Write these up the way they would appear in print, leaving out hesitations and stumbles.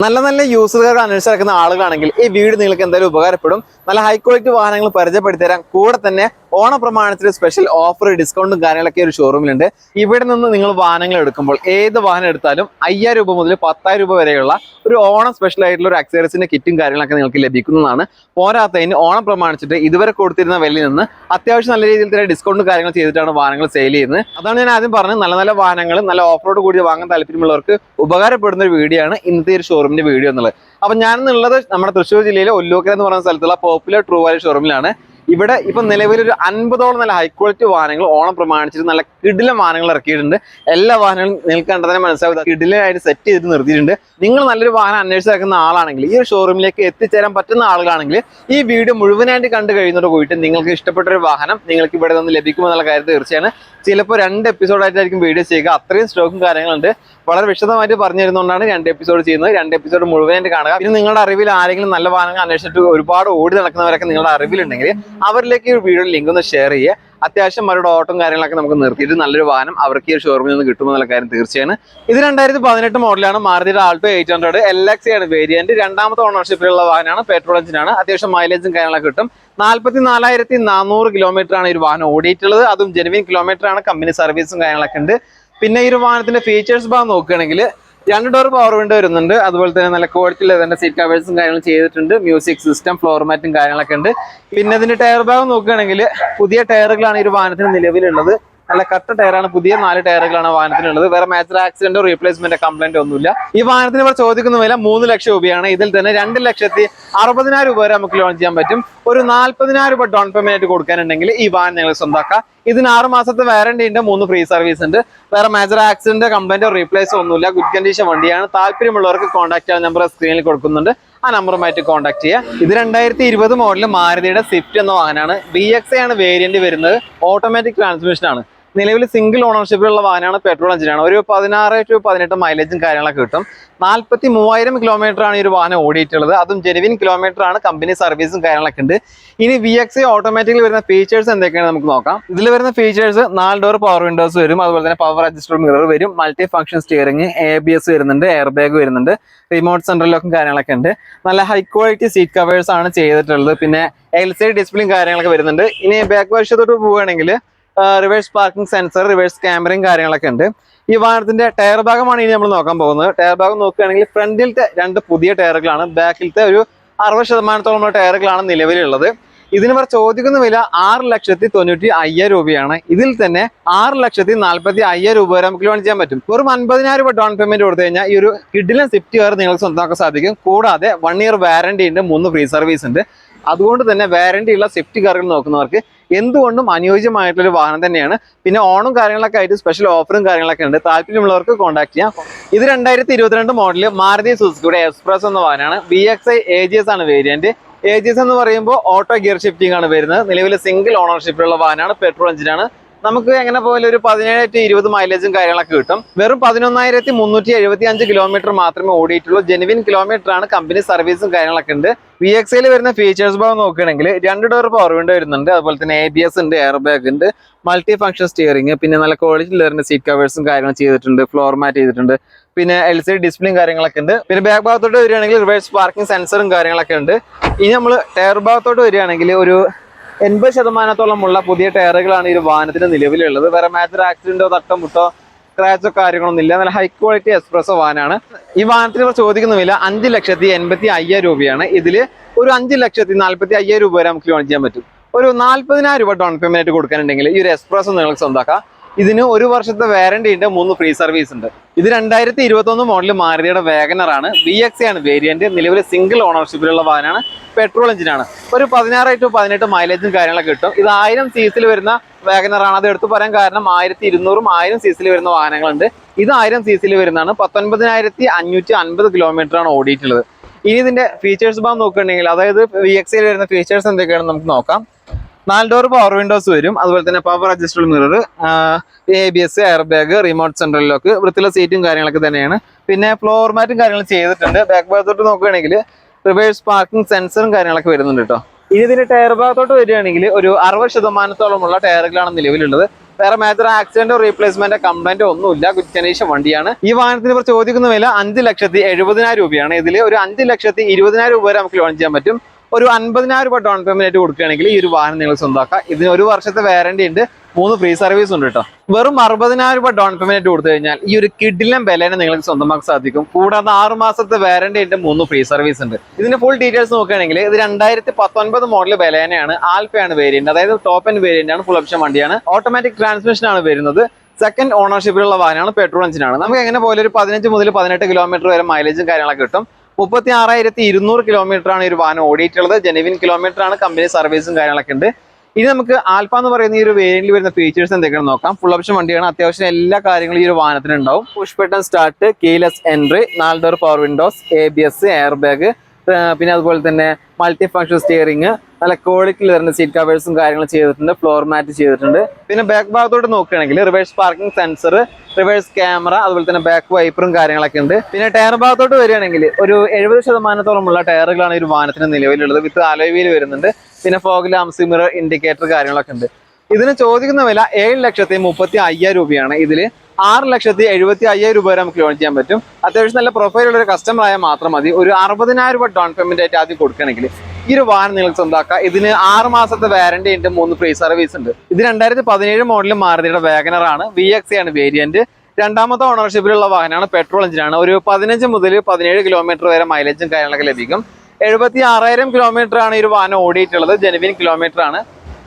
നല്ല നല്ല യൂസറുകാർ അന്വേഷിച്ചിറക്കുന്ന ആളുകളാണെങ്കിൽ ഈ വീട് നിങ്ങൾക്ക് എന്തായാലും ഉപകാരപ്പെടും. നല്ല ഹൈ ക്വാളിറ്റി വാഹനങ്ങൾ പരിചയപ്പെടുത്തി തരാം. കൂടെ തന്നെ ഓണ പ്രമാണത്തിൽ സ്പെഷ്യൽ ഓഫർ ഡിസ്കൗണ്ടും കാര്യങ്ങളൊക്കെ ഒരു ഷോറൂമിലുണ്ട്. ഇവിടെ നിന്ന് നിങ്ങൾ വാഹനങ്ങൾ എടുക്കുമ്പോൾ ഏത് വാഹനം എടുത്താലും 5000 രൂപ മുതൽ 10,000 രൂപ വരെയുള്ള ഒരു ഓണം സ്പെഷ്യൽ ആയിട്ടുള്ള ഒരു അക്സസറീസിന്റെ കിറ്റും കാര്യങ്ങളൊക്കെ നിങ്ങൾക്ക് ലഭിക്കുന്നതാണ്. പോരാത്തതിന് ഓണം പ്രമാണിച്ചിട്ട് ഇതുവരെ കൊടുത്തിരുന്ന വിലയിൽ നിന്ന് അത്യാവശ്യം നല്ല രീതിയിൽ തന്നെ ഡിസ്കൗണ്ട് കാര്യങ്ങൾ ചെയ്തിട്ടാണ് വാഹനങ്ങൾ സെയിൽ ചെയ്യുന്നത്. അതാണ് ഞാൻ ആദ്യം പറഞ്ഞത്, നല്ല നല്ല വാഹനങ്ങൾ നല്ല ഓഫറോട് കൂടി വാങ്ങാൻ താല്പര്യമുള്ളവർക്ക് ഉപകാരപ്പെടുന്ന ഒരു വീഡിയോ ആണ് ഇന്നത്തെ ഒരു ഷോറൂമിന്റെ വീഡിയോ എന്നുള്ളത്. അപ്പൊ ഞാനെന്നുള്ളത് നമ്മുടെ തൃശ്ശൂർ ജില്ലയിലെ ഒല്ലൂക്കര എന്ന് പറയുന്ന സ്ഥലത്തുള്ള പോപ്പുലർ ട്രൂ വാല്യൂ ഷോറൂമിലാണ്. ഇവിടെ ഇപ്പൊ നിലവിൽ ഒരു 50ഓളം നല്ല ഹൈ ക്വാളിറ്റി വാഹനങ്ങൾ ഓണം പ്രമാണിച്ചിട്ട് നല്ല കിടിലൻ വാഹനങ്ങൾ ഇറക്കിയിട്ടുണ്ട്. എല്ലാ വാഹനങ്ങളും നിങ്ങൾക്ക് കണ്ടതിനെ മനസ്സിലാവും, കിടിലായിട്ട് സെറ്റ് ചെയ്ത് നിർത്തിയിട്ടുണ്ട്. നിങ്ങൾ നല്ലൊരു വാഹനം അന്വേഷിച്ചിറക്കുന്ന ആളാണെങ്കിൽ, ഈ ഒരു ഷോറൂമിലേക്ക് എത്തിച്ചേരാൻ പറ്റുന്ന ആളുകളാണെങ്കിൽ ഈ വീഡിയോ മുഴുവനായിട്ട് കണ്ടു കഴിയുന്നതോട് കൂടിയിട്ട് നിങ്ങൾക്ക് ഇഷ്ടപ്പെട്ട ഒരു വാഹനം നിങ്ങൾക്ക് ഇവിടെ നിന്ന് ലഭിക്കുമെന്നുള്ള കാര്യം തീർച്ചയാണ്. ചിലപ്പോൾ 2 എപ്പിസോഡായിട്ടായിരിക്കും വീഡിയോ ചെയ്യുക, അത്രയും സ്റ്റോക്കും കാര്യങ്ങളുണ്ട്. വളരെ വിശദമായിട്ട് പറഞ്ഞു തരുന്നതുകൊണ്ടാണ് 2 എപ്പിസോഡ് ചെയ്യുന്നത്. 2 എപ്പിസോഡ് മുഴുവനായിട്ട് കാണുക. പിന്നെ നിങ്ങളുടെ അറിവിൽ ആരെങ്കിലും നല്ല വാഹനങ്ങൾ അന്വേഷിച്ചിട്ട് ഒരുപാട് ഓടി നടക്കുന്നവരൊക്കെ നിങ്ങളുടെ അറിവിലുണ്ടെങ്കിൽ അവരിലേക്ക് ഈ വീഡിയോ ലിങ്ക് ഒന്ന് ഷെയർ ചെയ്യുക. അത്യാവശ്യം അവരുടെ ഓട്ടം കാര്യങ്ങളൊക്കെ നമുക്ക് നിർത്തിയിട്ട് നല്ലൊരു വാഹനം അവർക്ക് ഈ ഷോറൂമിൽ നിന്ന് കിട്ടുമെന്നുള്ള കാര്യം തീർച്ചയാണ്. ഇത് 2018 മോഡലാണ്. മാരുതിയുടെ ആൾട്ടോ 800 LX ആണ് വേരിയന്റ്. 2ാമത്തെ ഓണർഷിപ്പിലുള്ള വാഹനമാണ്. പെട്രോൾ എഞ്ചിനാണ്. അത്യാവശ്യം മൈലേജും കാര്യങ്ങളൊക്കെ കിട്ടും. 44,400 കിലോമീറ്റർ ആണ് ഈ ഒരു വാഹനം ഓടിയിട്ടുള്ളത്. അതും ജെനുവിൻ കിലോമീറ്റർ ആണ്. കമ്പനി സർവീസും കാര്യങ്ങളൊക്കെ ഉണ്ട്. പിന്നെ ഈ ഒരു വാഹനത്തിന്റെ ഫീച്ചേഴ്സ് ഭാഗം നോക്കുകയാണെങ്കിൽ 2 ഡോർ പവർ വിൻഡോ വരുന്നുണ്ട്. അതുപോലെ തന്നെ നല്ല ക്വാളിറ്റിയിൽ അതിന്റെ സീറ്റ് കവേഴ്സും കാര്യങ്ങളും ചെയ്തിട്ടുണ്ട്. മ്യൂസിക് സിസ്റ്റം, ഫ്ലോർ മാറ്റും കാര്യങ്ങളൊക്കെ ഉണ്ട്. പിന്നെ ഇതിന്റെ ടയർ ഭാഗം നോക്കുകയാണെങ്കിൽ പുതിയ ടയറുകളാണ് ഈ ഒരു വാഹനത്തിന് നിലവിലുള്ളത്. നല്ല കട്ട ടയറാണ്. പുതിയ 4 ടയറുകളാണ് വാഹനത്തിനുള്ളത്. വേറെ മേജർ ആക്സിഡന്റോ റീപ്ലേസ്മെന്റോ കംപ്ലൈന്റോ ഒന്നുമില്ല. ഈ വാഹനത്തിന് ഇവിടെ ചോദിക്കുന്ന വില 3 ലക്ഷം രൂപയാണ്. ഇതിൽ തന്നെ 2,60,000 രൂപ വരെ നമുക്ക് ലോൺ ചെയ്യാൻ പറ്റും. ഒരു 40,000 രൂപ ഡൗൺ പേയ്മെന്റ് ആയിട്ട് കൊടുക്കാനുണ്ടെങ്കിൽ ഈ വാഹനം നിങ്ങൾ സ്വന്തമാക്കാം. ഇതിന് 6 മാസത്തെ വാറന്റി ഉണ്ട്, 3 ഫ്രീ സർവീസ് ഉണ്ട്. വേറെ മേജർ ആക്സിഡന്റ് കംപ്ലൈന്റോ റീപ്ലേസോ ഒന്നുമില്ല. ഗുഡ് കണ്ടീഷൻ വണ്ടിയാണ്. താല്പര്യമുള്ളവർക്ക് കോൺടാക്ട് ചെയ്യാൻ നമ്പർ സ്ക്രീനിൽ കൊടുക്കുന്നുണ്ട്. ആ നമ്പറുമായിട്ട് കോൺടാക്ട് ചെയ്യാം. ഇത് 2020 മോഡൽ മാരുതിയുടെ സ്വിഫ്റ്റ് എന്ന വാഹനമാണ്. BXA ആണ് വേരിയന്റ് വരുന്നത്. ഓട്ടോമാറ്റിക് ട്രാൻസ്മിഷൻ ആണ്. നിലവിൽ സിംഗിൾ ഓണർഷിപ്പിലുള്ള വാഹനമാണ്. പെട്രോൾ എഞ്ചിനാണ്. ഒരു 16 to 18 മൈലേജും കാര്യങ്ങളൊക്കെ കിട്ടും. 43,000 കിലോമീറ്റർ ആണ് ഈ ഒരു വാഹനം ഓടിയിട്ടുള്ളത്. അതും ജെനുവിൻ കിലോമീറ്റർ ആണ്. കമ്പനി സർവീസും കാര്യങ്ങളൊക്കെ ഉണ്ട്. ഇനി VXA ഓട്ടോമാറ്റിക്കലി വരുന്ന ഫീച്ചേഴ്സ് എന്തൊക്കെയാണ് നമുക്ക് നോക്കാം. ഇതിൽ വരുന്ന ഫീച്ചേഴ്സ് 4 ഡോർ പവർ വിൻഡോസ് വരും. അതുപോലെ തന്നെ പവർ അഡ്ജസ്റ്റബിൾ മിറർ വരും. മൾട്ടി ഫംഗ്ഷൻ സ്റ്റിയറിംഗ്, ABS വരുന്നുണ്ട്, എയർ ബാഗ് വരുന്നുണ്ട്, റിമോട്ട് സെൻട്രൽ ലോക്കും കാര്യങ്ങളൊക്കെ ഉണ്ട്. നല്ല ഹൈ ക്വാളിറ്റി സീറ്റ് കവേഴ്സ് ആണ് ചെയ്തിട്ടുള്ളത്. പിന്നെ LCD ഡിസ്പ്ലേയും കാര്യങ്ങളൊക്കെ വരുന്നുണ്ട്. ഇനി ബാക്ക് വശത്തോട്ട് പോവുകയാണെങ്കിൽ റിവേഴ്സ് പാർക്കിംഗ് സെൻസർ, റിവേഴ്സ് ക്യാമറയും കാര്യങ്ങളൊക്കെ ഉണ്ട്. ഈ വാഹനത്തിന്റെ ടയർ ഭാഗമാണ് ഇനി നമ്മൾ നോക്കാൻ പോകുന്നത്. ടയർ ഭാഗം നോക്കുകയാണെങ്കിൽ ഫ്രണ്ടിലത്തെ 2 പുതിയ ടയറുകളാണ്. ബാക്കിലത്തെ ഒരു 60% ടയറുകളാണ് നിലവിലുള്ളത്. ഇതിന് ഇവർ ചോദിക്കുന്ന വില 6,95,000 രൂപയാണ്. ഇതിൽ തന്നെ 6,45,000 രൂപ വരെ നമുക്ക് ലോൺ ചെയ്യാൻ പറ്റും. വെറും 50,000 രൂപ ഡൗൺ പേയ്മെന്റ് കൊടുത്തു കഴിഞ്ഞാൽ ഈ ഒരു കിഡിലൻ സ്വിഫ്റ്റ് കാർ നിങ്ങൾക്ക് സ്വന്തമാക്കാൻ സാധിക്കും. കൂടാതെ 1 ഇയർ വാറന്റി ഉണ്ട്, 3 ഫ്രീ സർവീസ് ഉണ്ട്. അതുകൊണ്ട് തന്നെ വാറന്റി ഉള്ള സ്വിഫ്റ്റ് കാറുകൾ നോക്കുന്നവർക്ക് എന്തുകൊണ്ടും അനുയോജ്യമായിട്ടുള്ളൊരു വാഹനം തന്നെയാണ്. പിന്നെ ഓണും കാര്യങ്ങളൊക്കെ ആയിട്ട് സ്പെഷ്യൽ ഓഫറും കാര്യങ്ങളൊക്കെ ഉണ്ട്. താല്പര്യമുള്ളവർക്ക് കോൺടാക്ട് ചെയ്യാം. ഇത് 2022 മോഡൽ മാരുതി സുസുക്കിയുടെ എക്സ്പ്രസ് എന്ന വാഹനമാണ്. BXA AGS ആണ് വേരിയന്റ്. AGS എന്ന് പറയുമ്പോൾ ഓട്ടോ ഗിയർ ഷിഫ്റ്റിംഗ് ആണ് വരുന്നത്. നിലവിൽ സിംഗിൾ ഓണർഷിപ്പിലുള്ള വാഹനമാണ്. പെട്രോൾ എഞ്ചിനാണ്. നമുക്ക് എങ്ങനെ പോലെ ഒരു 17 to 20 മൈലേജും കാര്യങ്ങളൊക്കെ കിട്ടും. വെറും 11,375 കിലോമീറ്റർ മാത്രമേ ഓടിയിട്ടുള്ളൂ. ജെനുവിൻ കിലോമീറ്റർ ആണ്. കമ്പനി സർവീസും കാര്യങ്ങളൊക്കെ ഉണ്ട്. VXAയിൽ വരുന്ന ഫീച്ചേഴ്സ് ഭാഗം നോക്കുകയാണെങ്കിൽ 2 ഡോർ പവർ വിൻഡോ വരുന്നുണ്ട്. അതുപോലെ തന്നെ ABS ഉണ്ട്, എയർ ബാഗ് ഉണ്ട്, മൾട്ടി ഫംഗ്ഷൻ സ്റ്റിയറിംഗ്, പിന്നെ നല്ല ക്വാളിറ്റിയിൽ വരുന്ന സീറ്റ് കവേഴ്സും കാര്യങ്ങളും ചെയ്തിട്ടുണ്ട്, ഫ്ലോർ മാറ്റ് ചെയ്തിട്ടുണ്ട്. പിന്നെ LCD ഡിസ്പ്ലേയും കാര്യങ്ങളൊക്കെ ഉണ്ട്. പിന്നെ ബാക്ക് ഭാഗത്തോട്ട് വരികയാണെങ്കിൽ റിവേഴ്സ് പാർക്കിംഗ് സെൻസറും കാര്യങ്ങളൊക്കെ ഉണ്ട്. ഇനി നമ്മൾ ടയർ ഭാഗത്തോട്ട് വരികയാണെങ്കിൽ ഒരു 80% പുതിയ ടയറുകളാണ് ഈ ഒരു വാഹനത്തിന് നിലവിലുള്ളത്. വേറെ മേജർ ആക്സിഡന്റോ തട്ടോ മുട്ടോ സ്ക്രാച്ചോ കാര്യങ്ങളൊന്നും ഇല്ല. നല്ല ഹൈ ക്വാളിറ്റി എക്സ്പ്രസോ വാഹനമാണ്. ഈ വാഹനത്തിന് ഇവർ ചോദിക്കുന്ന വില 5,85,000 രൂപയാണ്. ഇതിൽ ഒരു 5,45,000 രൂപ വരെ നമുക്ക് ലോൺ ചെയ്യാൻ പറ്റും. ഒരു 40,000 രൂപ ഡൗൺ പേയ്മെന്റ് കൊടുക്കാനുണ്ടെങ്കിൽ ഈ ഒരു എക്സ്പ്രസ് നിങ്ങൾക്ക് സ്വന്തമാക്കാം. ഇതിന് 1 വർഷത്തെ വാറന്റി ഉണ്ട്, 3 ഫ്രീ സർവീസ് ഉണ്ട്. ഇത് 2021 മോഡൽ മാരുതിയുടെ വാഗനർ ആണ്. BXA ആണ് വേരിയന്റ്. നിലവിൽ സിംഗിൾ ഓണർഷിപ്പിലുള്ള വാഹനമാണ്. പെട്രോൾ എഞ്ചിനാണ്. ഒരു 16 to 18 മൈലേജും കാര്യങ്ങളൊക്കെ കിട്ടും. ഇത് 1000 cc വരുന്ന വാഗനർ ആണ്. അത് എടുത്തു പറയാൻ കാരണം 1200 1000 cc വരുന്ന വാഹനങ്ങളുണ്ട്. ഇത് 1000 cc വരുന്നതാണ്. 19,550 കിലോമീറ്റർ ആണ് ഓടിയിട്ടുള്ളത്. ഇനി ഇതിന്റെ ഫീച്ചേഴ്സ് ഭാഗം നോക്കുകയാണെങ്കിൽ, അതായത് VXAയിൽ വരുന്ന ഫീച്ചേഴ്സ് എന്തൊക്കെയാണെന്ന് നമുക്ക് നോക്കാം. 4 ഡോർ പവർ വിൻഡോസ് വരും. അതുപോലെ തന്നെ power adjustable mirror, ABS, air bag, remote central lock, വൃത്തിയുള്ള സീറ്റും കാര്യങ്ങളൊക്കെ തന്നെയാണ്. പിന്നെ ഫ്ലോർ മാറ്റും കാര്യങ്ങളും ചെയ്തിട്ടുണ്ട്. ബാക്ക് ഭാഗത്തോട്ട് നോക്കുകയാണെങ്കിൽ റിവേഴ്സ് പാർക്കിംഗ് സെൻസറും കാര്യങ്ങളൊക്കെ വരുന്നുണ്ട് കേട്ടോ. ഇനി ഇതിന്റെ ടയർ ഭാഗത്തോട്ട് വരികയാണെങ്കിൽ ഒരു 60% ടയറുകളാണ് നിലവിലുള്ളത്. വേറെ മേജർ ആക്സിഡന്റോ റീപ്ലേസ്മെന്റോ കംപ്ലൈന്റോ ഒന്നുമില്ല. ഗുഡ് കണ്ടീഷൻ വണ്ടിയാണ്. ഈ വാഹനത്തിന് ഇവർ ചോദിക്കുന്ന വില 5,70,000 രൂപയാണ്. ഇതിൽ ഒരു 5,20,000 രൂപ വരെ നമുക്ക് ലോൺ ചെയ്യാൻ പറ്റും. ഒരു 50,000 രൂപ ഡൗൺ പേയ്മെന്റ് ആയിട്ട് കൊടുക്കുകയാണെങ്കിൽ ഈ ഒരു വാഹനം നിങ്ങൾ സ്വന്തമാക്കാം. ഇതിന് 1 വർഷത്തെ വാറന്റി ഉണ്ട്, 3 ഫ്രീ സർവീസ് ഉണ്ട് കേട്ടോ. വെറും 60,000 രൂപ ഡൗൺ പേയ്മെന്റ് ആയിട്ട് കൊടുത്തു കഴിഞ്ഞാൽ ഈ ഒരു കിഡിലൻ വിലനെ നിങ്ങൾക്ക് സ്വന്തമാക്കാൻ സാധിക്കും. കൂടാതെ 6 മാസത്തെ വാറന്റി ഉണ്ട്, 3 ഫ്രീ സർവീസ് ഉണ്ട്. ഇതിന്റെ ഫുൾ ഡീറ്റെയിൽസ് നോക്കുകയാണെങ്കിൽ ഇത് 2019 മോഡൽ ബലേനയാണ്. ആൽഫയാണ് വേരിയന്റ്, അതായത് ടോപ്പ് എൻഡ് വേരിയന്റ് ആണ്. ഫുൾ ഓപ്ഷൻ വണ്ടിയാണ്. ഓട്ടോമാറ്റിക് ട്രാൻസ്മിഷൻ ആണ് വരുന്നത്. സെക്കൻഡ് ഓണർഷിപ്പിലുള്ള വാഹനമാണ്. പെട്രോൾ എഞ്ചിനാണ്. നമുക്ക് എങ്ങനെ പോലെ ഒരു 15 മുതൽ 18 കിലോമീറ്റർ വരെ മൈലേജും കാര്യങ്ങളൊക്കെ കിട്ടും. 36,200 കിലോമീറ്റർ ആണ് ഈ ഒരു വാഹനം ഓടിയിട്ടുള്ളത്. ജെനുവിൻ കിലോമീറ്റർ ആണ്. കമ്പനി സർവീസും കാര്യങ്ങളൊക്കെ ഉണ്ട്. ഇനി നമുക്ക് ആൽഫ എന്ന് പറയുന്ന ഈ ഒരു വേരിയന്റിൽ വരുന്ന ഫീച്ചേഴ്സ് എന്തൊക്കെയാണെന്ന് നോക്കാം. ഫുൾ ഓപ്ഷൻ വണ്ടിയാണ്. അത്യാവശ്യം എല്ലാ കാര്യങ്ങളും ഈ ഒരു വാഹനത്തിന് ഉണ്ടാവും. Push button start, keyless entry, 4 door power Windows, ABS, air bag, പിന്നെ അതുപോലെ തന്നെ മൾട്ടി ഫംഗ്ഷൻ സ്റ്റിയറിംഗ്, നല്ല ക്വാളിറ്റിയിൽ വരുന്ന സീറ്റ് കവേഴ്സും കാര്യങ്ങളും ചെയ്തിട്ടുണ്ട്. ഫ്ലോർ മാറ്റ് ചെയ്തിട്ടുണ്ട്. പിന്നെ ബാക്ക് ഭാഗത്തോട്ട് നോക്കുകയാണെങ്കിൽ reverse parking sensor, reverse camera, അതുപോലെ തന്നെ ബാക്ക് വൈപ്പറും കാര്യങ്ങളൊക്കെ ഉണ്ട്. പിന്നെ ടയർ ഭാഗത്തോട്ട് വരികയാണെങ്കിൽ ഒരു 70% ടയറുകളാണ് ഈ ഒരു വാഹനത്തിന് നിലവിലുള്ളത്. വിത്ത് അലോയ് വീൽ വരുന്നുണ്ട്. പിന്നെ ഫോഗ് ലാംപ്സ്, മിറർ, ഇൻഡിക്കേറ്റർ കാര്യങ്ങളൊക്കെ ഉണ്ട്. ഇതിന് ചോദിക്കുന്ന വില 7,35,000 രൂപയാണ്. ഇതിൽ 6,75,000 രൂപ വരെ നമുക്ക് ലോൺ ചെയ്യാൻ പറ്റും. അത്യാവശ്യം നല്ല പ്രൊഫൈലുള്ള ഒരു കസ്റ്റമർ ആയാൽ മാത്രം മതി. ഒരു 60,000 രൂപ ഡൗൺ പേയ്മെന്റ് ആയിട്ട് ആദ്യം കൊടുക്കുകയാണെങ്കിൽ ഈ ഒരു വാഹനം നിങ്ങൾക്ക് സ്വന്തമാക്കാം. ഇതിന് 6 മാസത്തെ വാറന്റി ഉണ്ട്, 3 ഫ്രീ സർവീസ് ഉണ്ട്. ഇത് 2017 മോഡൽ മാരുതിയുടെ വാഗനർ ആണ്. VXA ആണ് വേരിയന്റ്. 2ാമത്തെ ഓണർഷിപ്പിലുള്ള വാഹനമാണ്. പെട്രോൾ എഞ്ചിനാണ്. ഒരു 15 മുതൽ 17 കിലോമീറ്റർ വരെ മൈലേജും കാര്യങ്ങളൊക്കെ ലഭിക്കും. 76,000 കിലോമീറ്റർ ആണ് ഈ ഒരു വാഹനം ഓടിയിട്ടുള്ളത്. ജെനുവിൻ കിലോമീറ്റർ ആണ്.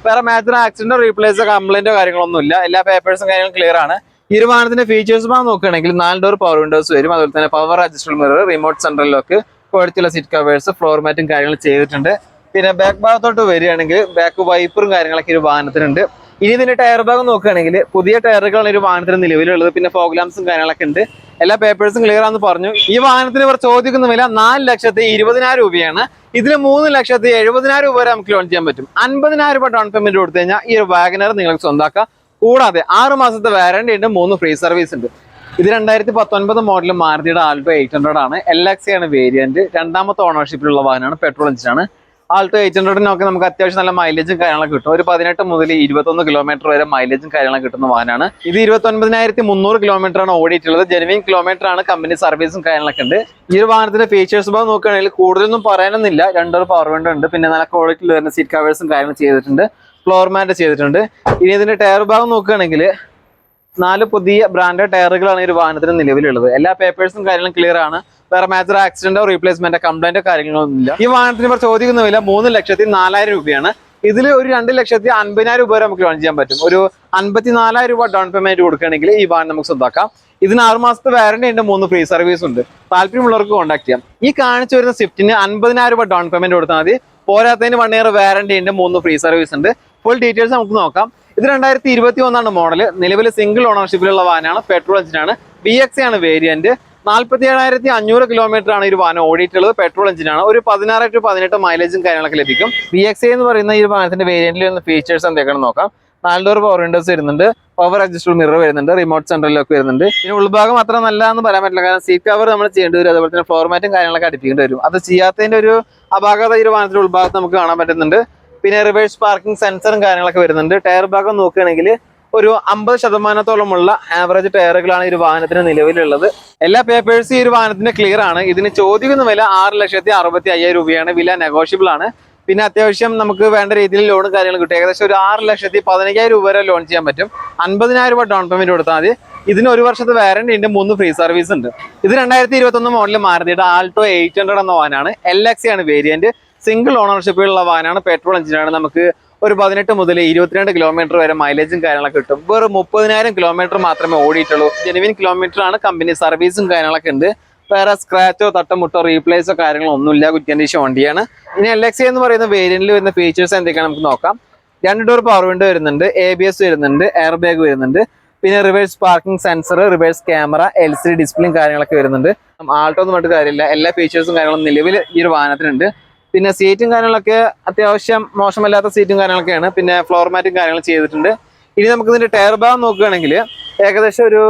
വേറെ മേജർ ആക്സിഡന്റോ റീപ്ലേസോ കംപ്ലൈന്റോ കാര്യങ്ങളൊന്നുമില്ല. എല്ലാ പേപ്പേഴ്സും കാര്യങ്ങളും ക്ലിയർ ആണ്. ഈ ഒരു വാഹനത്തിന്റെ ഫീച്ചേഴ്സ് നോക്കുകയാണെങ്കിൽ 4 ഡോർ പവർ വിൻഡോസ് വരും. അതുപോലെ തന്നെ power adjustable mirror, remote central lock, ക്വാളിറ്റിയുള്ള സീറ്റ് കവേഴ്സ്, ഫ്ലോർ മാറ്റും കാര്യങ്ങൾ ചെയ്തിട്ടുണ്ട്. പിന്നെ ബാക്ക് ഭാഗത്തോട്ട് വരികയാണെങ്കിൽ ബാക്ക് വൈപ്പറും കാര്യങ്ങളൊക്കെ ഒരു വാഹനത്തിനുണ്ട്. ഇനി ഇതിന്റെ ടയർ ഭാഗം നോക്കുകയാണെങ്കിൽ പുതിയ ടയറുകളാണ് ഒരു വാഹനത്തിന് നിലവിലുള്ളത്. പിന്നെ ഫോഗ് ലാംപ്സും കാര്യങ്ങളൊക്കെ ഉണ്ട്. എല്ലാ പേപ്പേഴ്സും ക്ലിയർ ആണെന്ന് പറഞ്ഞു. ഈ വാഹനത്തിന് ഇവർ ചോദിക്കുന്ന വില 4,20,000 രൂപയാണ്. ഇതിൽ 3,70,000 രൂപ വരെ നമുക്ക് ലോൺ ചെയ്യാൻ പറ്റും. 50,000 രൂപ ഡൗൺ പേയ്മെന്റ് കൊടുത്തു കഴിഞ്ഞാൽ ഈ ഒരു വാഗനർ നിങ്ങൾക്ക് സ്വന്തമാക്കാം. കൂടാതെ 6 മാസത്തെ വാറന്റി ഉണ്ട്, 3 ഫ്രീ സർവീസ് ഉണ്ട്. ഇത് 2019 മോഡൽ മാരുതിയുടെ ആൾട്ടോ 800 ആണ്. LXA ആണ് വേരിയന്റ്. 2ാമത്തെ ഓണർഷിപ്പിലുള്ള വാഹനമാണ്. പെട്രോൾ എഞ്ചിനാണ്. ആൾട്ടോ 800-നൊക്കെ നമുക്ക് അത്യാവശ്യം നല്ല മൈലേജും കാര്യങ്ങളൊക്കെ കിട്ടും. ഒരു 18 മുതൽ 21 കിലോമീറ്റർ വരെ മൈലേജും കാര്യങ്ങളൊക്കെ കിട്ടുന്ന വാഹനമാണ്. ഇത് 29,300 കിലോമീറ്റർ ആണ് ഓടിയിട്ടുള്ളത്. ജെനുവിൻ കിലോമീറ്റർ ആണ്. കമ്പനി സർവീസും കാര്യങ്ങളൊക്കെ ഉണ്ട്. ഈ ഒരു വാഹനത്തിന്റെ ഫീച്ചേഴ്സ് ഭാഗം നോക്കുകയാണെങ്കിൽ കൂടുതലൊന്നും പറയാനൊന്നുമില്ല. 2 ഡോർ പവർ വിൻഡോ ഉണ്ട്. പിന്നെ നല്ല ക്വാളിറ്റിയിൽ വരുന്ന സീറ്റ് കവേഴ്സും കാര്യങ്ങളും ചെയ്തിട്ടുണ്ട്. ഫ്ലോർ മാറ്റ് ചെയ്തിട്ടുണ്ട്. ഇനി ഇതിന്റെ ടയർ ഭാഗം നോക്കുകയാണെങ്കിൽ 4 പുതിയ ബ്രാൻഡഡ് ടയറുകളാണ് ഈ ഒരു വാഹനത്തിന് നിലവിലുള്ളത്. എല്ലാ പേപ്പേഴ്സും കാര്യങ്ങളും ക്ലിയർ ആണ്. വേറെ മേജർ ആക്സിഡന്റോ റീപ്ലേസ്മെന്റോ കംപ്ലൈന്റോ കാര്യങ്ങളൊന്നും ഇല്ല. ഈ വാഹനത്തിന് ഇവർ ചോദിക്കുന്ന വില 3,04,000 രൂപയാണ്. ഇതിൽ ഒരു 2,50,000 രൂപ വരെ നമുക്ക് ലോൺ ചെയ്യാൻ പറ്റും. ഒരു 54,000 രൂപ ഡൗൺ പേയ്മെന്റ് കൊടുക്കുകയാണെങ്കിൽ ഈ വാഹനം നമുക്ക് സ്വന്തമാക്കാം. ഇതിന് 6 മാസത്തെ വാറന്റി ഉണ്ട്, 3 ഫ്രീ സർവീസ് ഉണ്ട്. താല്പര്യമുള്ളവർക്ക് കോൺടാക്ട് ചെയ്യാം. ഈ കാണിച്ചു വരുന്ന സ്വിഫ്റ്റിന് 50,000 രൂപ ഡൗൺ പേയ്മെന്റ് കൊടുത്താൽ മതി. പോരാത്തതിന് 1 ഇയർ വാറന്റി ഉണ്ട്, 3 ഫ്രീ സർവീസ് ഉണ്ട്. ഫുൾ ഡീറ്റെയിൽസ് നമുക്ക് നോക്കാം. ഇത് 2021 മോഡല്. നിലവിൽ സിംഗിൾ ഓണർഷിപ്പിലുള്ള വാഹനമാണ്. പെട്രോൾ എഞ്ചിനാണ്. VXA ആണ് വേരിയന്റ്. 47,500 കിലോമീറ്റർ ആണ് ഈ ഒരു വാഹനം ഓടിയിട്ടുള്ളത്. പെട്രോൾ എഞ്ചിനാണ്. ഒരു 16 to 18 മൈലേജും കാര്യങ്ങളൊക്കെ ലഭിക്കും. VXA എന്ന് പറയുന്ന ഈ വാഹനത്തിന്റെ വേരിയന്റിൽ വരുന്ന ഫീച്ചേഴ്സ് എന്തൊക്കെയാണെന്ന് നോക്കാം. 4 ഡോർ പവർ വിൻഡോസ് വരുന്നുണ്ട്. പവർ അഡ്ജസ്റ്റബിൾ മിറർ വരുന്നുണ്ട്. റിമോട്ട് സെൻട്രൽ ലോക്ക് വരുന്നുണ്ട്. പിന്നെ ഉൾഭാഗം അത്ര നല്ലതെന്ന് പറയാൻ പറ്റില്ല. കാരണം സീറ്റ് കവർ നമ്മൾ ചെയ്യേണ്ടി വരും. അതുപോലെ തന്നെ ഫ്ലോർ മാറ്റും കാര്യങ്ങളൊക്കെ അടിപ്പിക്കേണ്ടി വരും. അത് ചെയ്യാത്തതിന്റെ ഒരു അപാകത ഈ ഒരു വാഹനത്തിന്റെ ഉൾഭാഗത്ത് നമുക്ക് കാണാൻ പറ്റുന്നുണ്ട്. പിന്നെ റിവേഴ്സ് പാർക്കിംഗ് സെൻസറും കാര്യങ്ങളൊക്കെ വരുന്നുണ്ട്. ടയർ ഭാഗം നോക്കുകയാണെങ്കിൽ ഒരു 50%-ഓളമുള്ള ആവറേജ് ടയറുകളാണ് ഈ ഒരു വാഹനത്തിന് നിലവിലുള്ളത്. എല്ലാ പേപ്പേഴ്സും ഈ ഒരു വാഹനത്തിന് ക്ലിയർ ആണ്. ഇതിന് ചോദിക്കുന്ന വില 6,65,000 രൂപയാണ്. വില നെഗോഷ്യബിൾ ആണ്. പിന്നെ അത്യാവശ്യം നമുക്ക് വേണ്ട രീതിയിൽ ലോണും കാര്യങ്ങളും കിട്ടും. ഏകദേശം ഒരു 6,15,000 രൂപ വരെ ലോൺ ചെയ്യാൻ പറ്റും. 50,000 രൂപ ഡൗൺ പേയ്മെന്റ് കൊടുത്താൽ മതി. ഇതിന് 1 വർഷത്തെ വാറന്റി ഉണ്ട്, 3 ഫ്രീ സർവീസ് ഉണ്ട്. ഇത് 2021 മോഡൽ മാരുതിയുടെ ആൾട്ടോ 800 എന്ന വാഹനമാണ്. LXA ആണ് വേരിയന്റ്. സിംഗിൾ ഓണർഷിപ്പിലുള്ള വാഹനമാണ്. പെട്രോൾ എഞ്ചിനാണ്. നമുക്ക് ഒരു 18 മുതൽ 22 കിലോമീറ്റർ വരെ മൈലേജും കാര്യങ്ങളൊക്കെ കിട്ടും. വെറും 30,000 കിലോമീറ്റർ മാത്രമേ ഓടിയിട്ടുള്ളൂ. ജെനുവിൻ കിലോമീറ്റർ ആണ്. കമ്പനി സർവീസും കാര്യങ്ങളൊക്കെ ഉണ്ട്. വേറെ സ്ക്രാച്ചോ തട്ടമുട്ടോ റീപ്ലേസോ കാര്യങ്ങളോ ഒന്നുമില്ല. ഗുഡ് കണ്ടീഷൻ വണ്ടിയാണ്. ഇനി LXA എന്ന് പറയുന്ന വേരിയന്റിൽ വരുന്ന ഫീച്ചേഴ്സ് എന്തൊക്കെയാണ് നമുക്ക് നോക്കാം. 2 ഡോർ പവർ വിൻഡോ വരുന്നുണ്ട്. ABS വരുന്നുണ്ട്. എയർ ബാഗ് വരുന്നുണ്ട്. പിന്നെ reverse parking sensor, reverse camera, LCD ഡിസ്പ്ലേയും കാര്യങ്ങളൊക്കെ വരുന്നുണ്ട്. ആൾട്ടോ ഒന്നും പറഞ്ഞിട്ട് കാര്യമില്ല. എല്ലാ ഫീച്ചേഴ്സും കാര്യങ്ങളും നിലവിൽ ഈ ഒരു വാഹനത്തിനുണ്ട്. പിന്നെ സീറ്റും കാര്യങ്ങളൊക്കെ അത്യാവശ്യം മോശമല്ലാത്ത സീറ്റും കാര്യങ്ങളൊക്കെയാണ്. പിന്നെ ഫ്ലോർ മാറ്റും കാര്യങ്ങളും ചെയ്തിട്ടുണ്ട്. ഇനി നമുക്ക് ഇതിന്റെ ടയർ ഭാഗം നോക്കുകയാണെങ്കിൽ ഏകദേശം ഒരു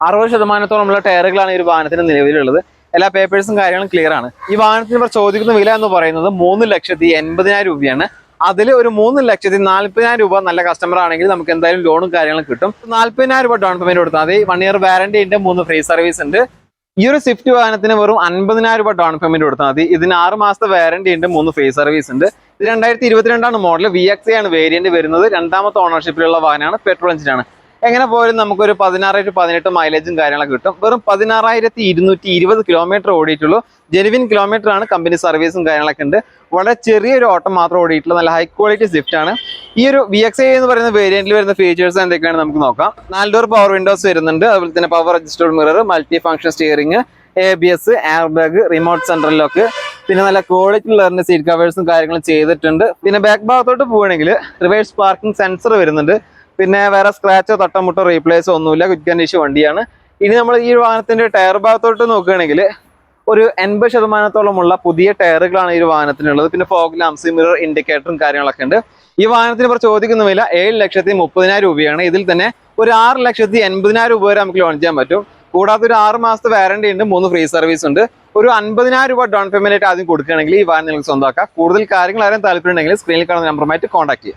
60%-ഓളമുള്ള ടയറുകളാണ് ഈ ഒരു വാഹനത്തിന് നിലവിലുള്ളത്. എല്ലാ പേപ്പേഴ്സും കാര്യങ്ങളും ക്ലിയർ ആണ്. ഈ വാഹനത്തിന് ഇവർ ചോദിക്കുന്ന വില എന്ന് പറയുന്നത് 3,80,000 രൂപയാണ്. അതിൽ ഒരു 3,40,000 രൂപ നല്ല കസ്റ്റമർ ആണെങ്കിൽ നമുക്ക് എന്തായാലും ലോണും കാര്യങ്ങളും കിട്ടും. 40,000 രൂപ ഡൗൺ പേയ്മെന്റ് കൊടുത്താൽ മതി. 1 year വാറന്റി ഉണ്ട്, 3 ഫ്രീ സർവീസ് ഉണ്ട്. ഈ ഒരു സ്വിഫ്റ്റ് വാഹനത്തിന് വെറും 50,000 രൂപ ഡൗൺ പേയ്മെന്റ് കൊടുത്താൽ മതി. ഇതിന് 6 മാസത്തെ വാറന്റി ഉണ്ട്, 3 ഫ്രീ സർവീസ് ഉണ്ട്. ഇത് 2022 മോഡൽ VXA ആണ് വേരിയന്റ് വരുന്നത്. രണ്ടാമത്തെ ഓണർഷിപ്പിലുള്ള വാഹനമാണ്, പെട്രോൾ എഞ്ചിനാണ്. എങ്ങനെ പോലും നമുക്കൊരു 16 to 18 മൈലേജും കാര്യങ്ങളൊക്കെ കിട്ടും. വെറും 16,220 കിലോമീറ്റർ ഓടിയിട്ടുള്ളൂ. ജെനുവിൻ കിലോമീറ്റർ ആണ്, കമ്പനി സർവീസും കാര്യങ്ങളൊക്കെ ഉണ്ട്. വളരെ ചെറിയൊരു ഓട്ടം മാത്രം ഓടിയിട്ടുള്ള നല്ല ഹൈ ക്വാളിറ്റി സ്വിഫ്റ്റ് ആണ്. ഈ ഒരു VXA എന്ന് പറയുന്ന വേരിയന്റിൽ വരുന്ന ഫീച്ചേഴ്സ് എന്തൊക്കെയാണ് നമുക്ക് നോക്കാം. 4 ഡോർ പവർ വിൻഡോസ് വരുന്നുണ്ട്. അതുപോലെ തന്നെ power adjustable mirror, multi function steering, ABS, air bag, remote central lock, പിന്നെ നല്ല ക്വാളിറ്റി ഉള്ള സീറ്റ് കവേഴ്സും കാര്യങ്ങളും ചെയ്തിട്ടുണ്ട്. പിന്നെ ബാക്ക് ഭാഗത്തോട്ട് പോവുകയാണെങ്കിൽ റിവേഴ്സ് പാർക്കിംഗ് സെൻസർ വരുന്നുണ്ട്. പിന്നെ വേറെ സ്ക്രാച്ചോ തട്ടമുട്ടോ റീപ്ലേസോ ഒന്നുമില്ല, ക്വിക്ക് കണ്ടീഷൻ വണ്ടിയാണ്. ഇനി നമ്മൾ ഈ വാഹനത്തിന്റെ ടയർ ഭാഗത്തോട്ട് നോക്കുകയാണെങ്കിൽ ഒരു 80% പുതിയ ടയറുകളാണ് ഈ വാഹനത്തിനുള്ളത്. പിന്നെ ഫോഗ് ലാംപ്സ്, മിറർ ഇൻഡിക്കേറ്ററും കാര്യങ്ങളൊക്കെ ഉണ്ട്. ഈ വാഹനത്തിന് ഇപ്പോൾ ചോദിക്കുന്ന വില 7,30,000 രൂപയാണ്. ഇതിൽ തന്നെ ഒരു 6,80,000 രൂപ വരെ നമുക്ക് ലോൺ ചെയ്യാൻ പറ്റും. കൂടാതെ ഒരു 6 മാസത്തെ വാറന്റി ഉണ്ട്, 3 ഫ്രീ സർവീസ് ഉണ്ട്. ഒരു 50,000 രൂപ ഡൗൺ പേയ്മെന്റ് ആയിട്ട് ആദ്യം കൊടുക്കുകയാണെങ്കിൽ ഈ വാഹനം നിങ്ങൾക്ക് സ്വന്തമാക്കാം. കൂടുതൽ കാര്യങ്ങൾ അറിയാൻ താല്പര്യം ഉണ്ടെങ്കിൽ സ്ക്രീനിൽ കാണുന്ന നമ്പറുമായിട്ട് കോൺടാക്ട് ചെയ്യാം.